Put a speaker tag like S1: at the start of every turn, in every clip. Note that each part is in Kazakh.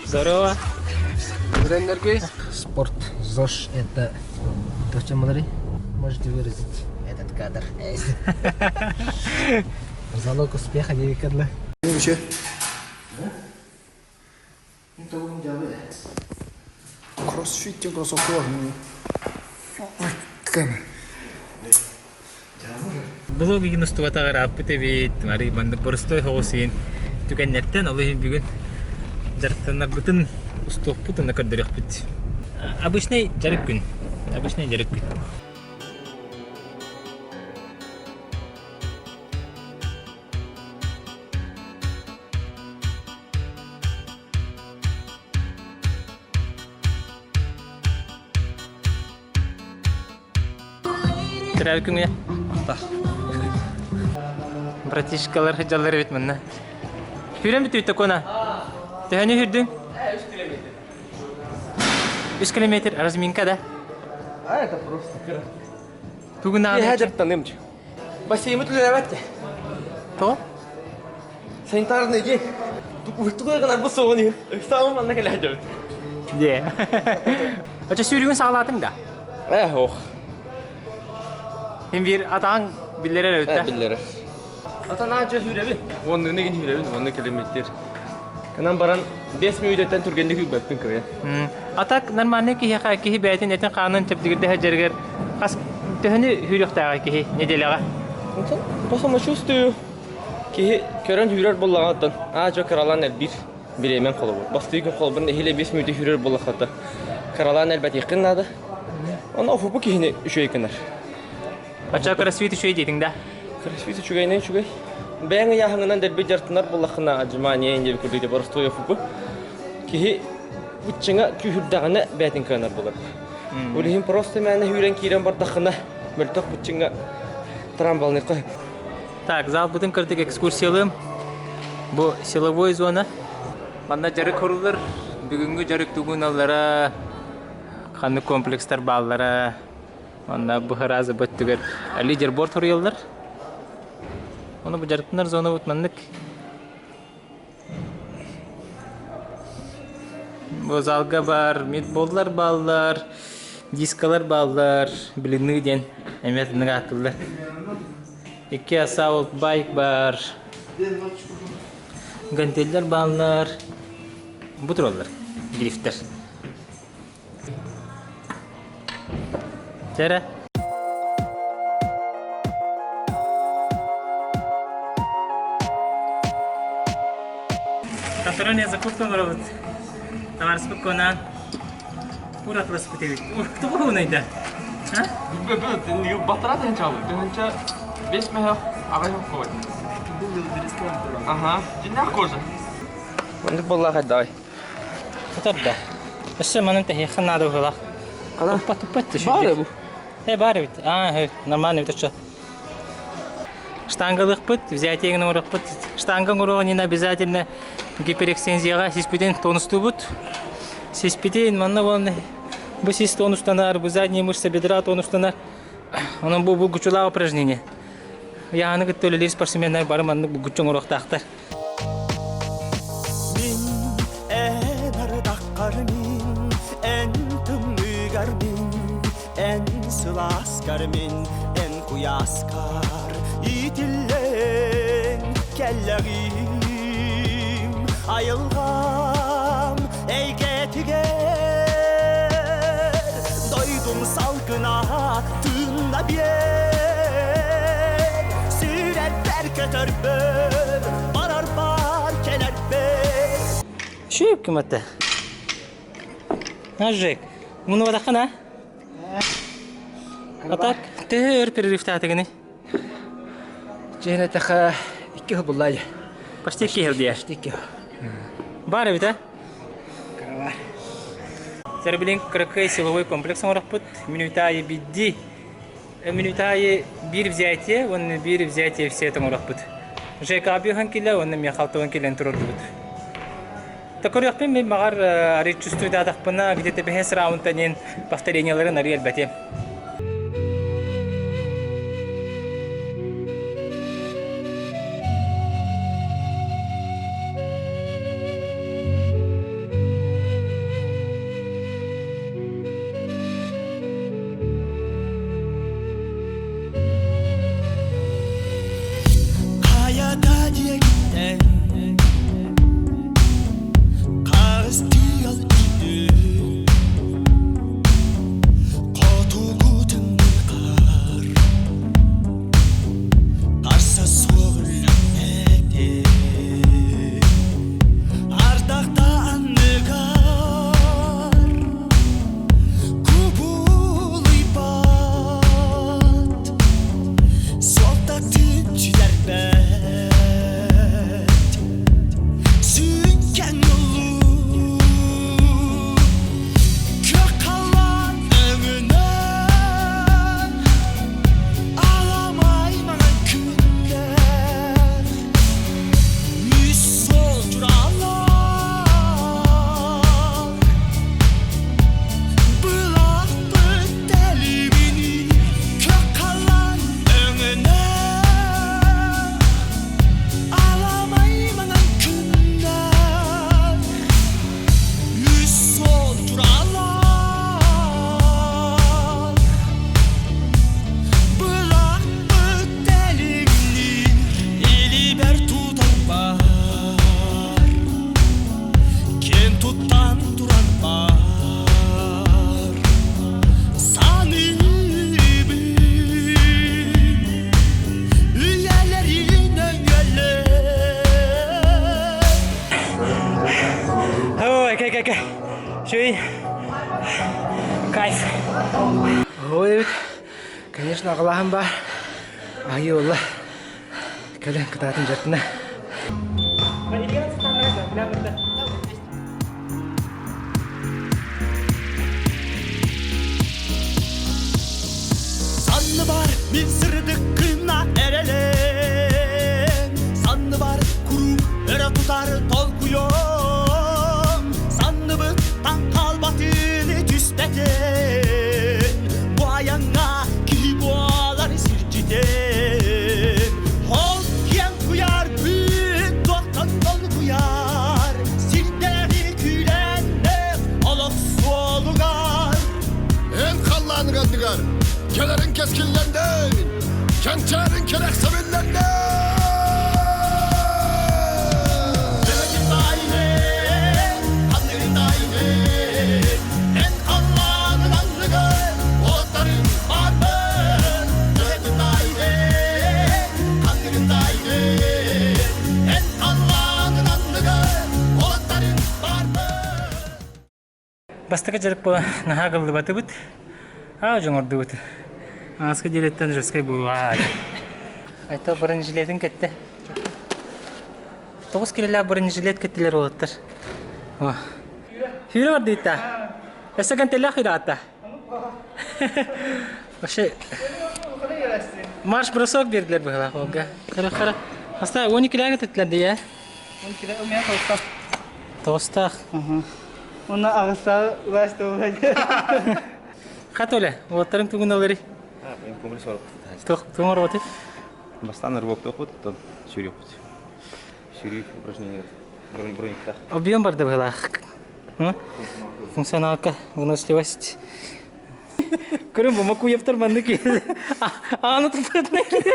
S1: Здорово.
S2: Тренер, спорт, ЗОЖ, это то, чем мы можете выразить этот кадр. Залог успеха не викадла.
S3: Вообще?
S2: Это он делает.
S3: Кроссфит, кроссовки. Камера.
S1: Бұл бүгін ұстыватағар аппыты бейт, мари бандық бұрыстой хоғысыйын. Түкәннеттен олығын бүгін жарықтанар бұтын ұстуқ бұтын көрдірек бұт. Обычный жарық күн. Обычный жарық күн. Тірәл күн я? Братишкалар хыджалар бит мына. Хүрем бит өтө кона. Тәһәне хүрдүң? 3 километр. 3 километр разминка да?
S2: А это просто кра.
S1: Бүгін
S2: Я
S1: ағын.
S2: хәдеп танымчы. Бассейн түләбәтте.
S1: То?
S2: Санитарный день. Тугай гына бу соғын. Самым манда келе хәдеп.
S1: Де. Ача сүйрүгүн сагалатың да.
S2: Ох.
S1: Hem bir atağın billere ötte.
S2: Billere. Ata ne hürebi? Onun ne gidin hürebi? 10 kilometre. Kanan baran 5 minutten turgenlik hübbettin köye.
S1: Atak normalde ki ya ki beyetin etin kanun tepdigirde hacerger. Kas tehni hürüktağı ki ne delaga?
S2: Basama çüstü. Ki kören hürer bollağattan. Aca karalan el bir emen kolu. Bastığı gün kolbun hele 5 minut hürer bollağatta. Karalan elbet yakınladı. Ona ofubu ki yine şöyle kenar.
S1: Acha Kроссфит şu edin de.
S2: Kроссфит çugay ne çugay? Ben ya hangından derbe jartlar bollağına acmaniye ince bir kurduydu barısto ofubu. Ki uççına kühürdağına beyetin kenar bolar. Ulihim просто mene hüren kiren bardağına mültak uççına trambolny koy.
S1: Так, зал бүтін кірдік экскурсиялым. Бұл силовой зона. Манда жарық құрылыр. Бүгінгі жарық түгін аллара, қаны комплекстар баллара. Манда бұхыр азы бүттігір. Лидер борт ұрыялар. Оны бұл жарықтынар зона бұтмандық. Бұл залға бар, медболлар баллар, дискалар баллар, білінгі ден әметінің атылды. İki assault bike бар. Ganteller bağlar. Bu tür olur. Driftler. Çere. Катрония закупка робот. Товар спокойно. Пура просто тебе. Кто бы найдет? А?
S2: Не батарат не чалу. Ты 5 mehe ağay koy. Aha, cinah koza. Mandık bolla kadday.
S1: Tabii. പക്ഷെ മനം തേ ഖനാദോ ഹല.
S2: Qala
S1: Пат.
S2: Bare bu.
S1: Bare бит. Нормально это что. Штангалык бит, взятие номер бит. Штанга уровень обязательно гиперэкстензияга сиспиден тонусту бит. Сиспиден манна вон bu сис тонустанар, bu задние мышцы бедра тонустанар. Onun bu güçlü упражнение. Yani gittiler sportmenler barım anlık bu güçün ortaktır.
S4: Min en ardakar min, en tümlügar min, en sılaskar min, en kuyaskar yitillen kellerim ayılgam ey getiger doydum salgına tığında bir Keterbel, barar bar kenerbel.
S1: Şu hükümette. Najek. Bunu vadakana. Atak. Ter perifte atıgını.
S2: Cehne taha iki bullay.
S1: Başta iki her diye.
S2: İki.
S1: Бар бит, а?
S2: Карава.
S1: Сербилин кракай силовой комплекс работает. Минутая бидди. Минутая bir взятие, он bir взятие все это работает. ЖК бьёхан кило, он мне халтован кило интродут. Такой япен мы магар ари чувствую да тахпана где-то бехес раунтанин повторенияларын ари албате. Такая, шоин. Кайф. Ой, конечно, Аллахым бар. Ай, Аллах. Кәлем кытатын жартына.
S4: Sanlı var bir sırdık kına erelen. Sanlı var kuru öre tutar tolkuyon. Sanlı bıktan kalbatını tüspeten. Bu ayağına ki boğaları sirciden. Hol kiyen kuyar büyük doktan dolu kuyar. Sirdeleri külenle olok solugar.
S3: En kallan gandigar, kelerin keskinlenden, kençerin kerek sevinlenden.
S4: Dövecim daire, kanların daire. En Allah'ın anlığı, otların vardı. Dövecim daire, kanların daire. En Allah'ın anlığı, otların vardı.
S1: Бастыка жарып бола, наха кылды баты бут. Жоңорду бут. Аска жилеттен жырскай була. Айта биринчи жилетин кетти. 9 килелер биринчи жилет кеттилер болоттар. Фюре бар дейт та. Эсеген теле хирата. Вообще марш бросок бердилер була. Кара. Аста 12 килеге теттилер дия.
S5: 10 kilo umya tosta.
S1: Тостах.
S5: Ona ağızlar ulaştı olacak.
S1: Хатоле, оттарын тугун алыры.
S2: Ben komple sorup.
S1: Тугун роты.
S2: Бастан рыбок топут, то сюрюп. Сюрюп упражнение. Бронь-бронь-так.
S1: Объем бар да была. Функционалка, выносливость. Көрім бұл маку ептар банды кейді. Аны тұтатына кейді.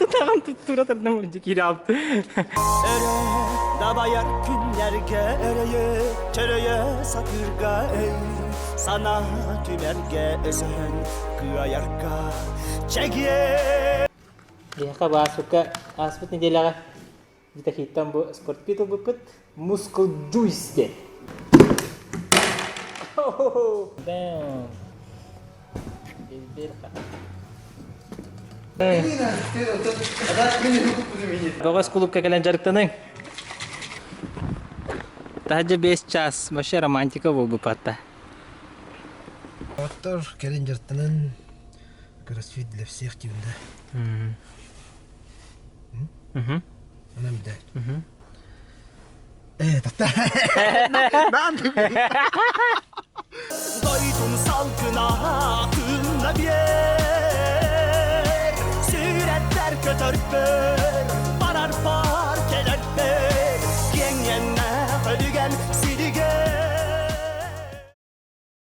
S1: Тұтаған тұратарына бұрыншы кейді алды.
S4: Ere dabayar günlerge ereye çereye satırga ey sana tümerge esen kıyayarga çekiye
S1: Яха басука аспыт неделяға VitaHit'тан бұл спортивного бұпыт мускул джуйсте. Бөҕөс клубка кэлэн жарыктаның. Тахажа 5 час. Вообще романтика бұл бұпатта.
S6: Оттор келин жартынын кроссфит для всех тивинде. Анам да. Тата.
S4: doydum salgına aklımda bir yer süretler kötörpör parar parkeler ber yengenle ölügen silige